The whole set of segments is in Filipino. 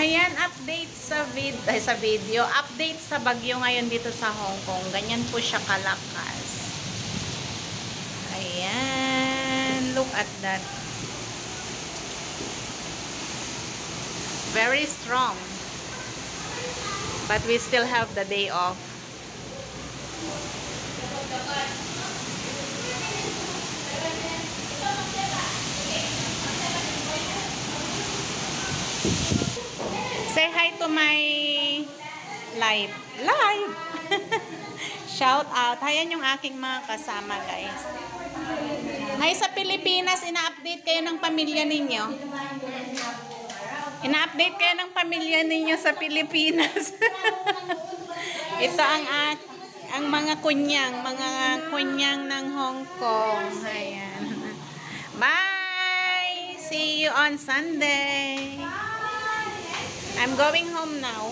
Ayan, update sa video. Update sa bagyo ngayon dito sa Hong Kong. Ganyan po siya kalakas. Ayan. Look at that. Very strong. But we still have the day off. Say hi to my live. Shout out. Ayan yung aking mga kasama, guys. Hi sa Pilipinas, ina-update kayo ng pamilya ninyo. Ina-update kayo ng pamilya ninyo sa Pilipinas. Ito ang mga kunyang ng Hong Kong. Ayan. Bye! See you on Sunday. I'm going home now.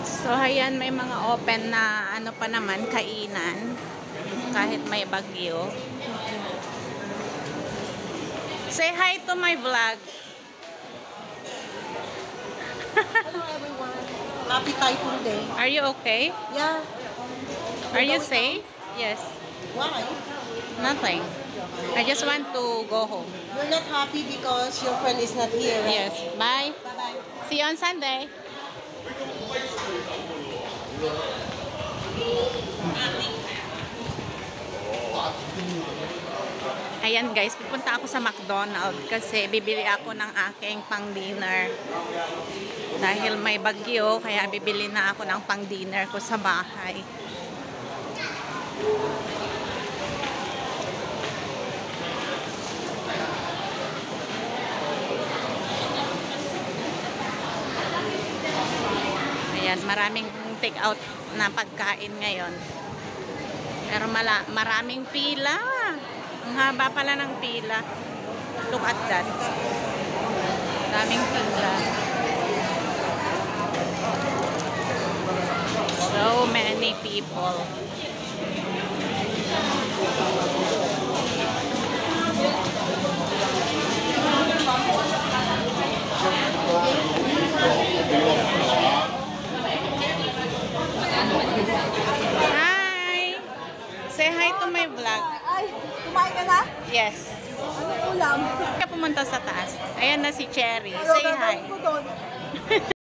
So, ayan, may mga open na ano pa naman, kainan. Kahit may bagyo. Say hi to my vlog. Hello everyone. Happy Typhoon Day. Are you okay? Yeah. Are you safe? Yes. Why? Nothing. I just want to go home. You're not happy because your friend is not here, right? Yes. Bye. Bye-bye. See you on Sunday. Ayan guys, pupunta ako sa McDonald's kasi bibili ako ng aking pang-dinner. Dahil may bagyo, kaya bibili na ako ng pang-dinner ko sa bahay. Ayan, maraming take-out na pagkain ngayon. Pero maraming pila. Ang haba pala ng pila. Look at that. Daming pila. So many people. Hi! Say hi to my vlog. Ay, kumain ka na? Yes. Anong ulam? Kaya pumunta sa taas. Ayan na si Cherry. Say hi. Ko doon.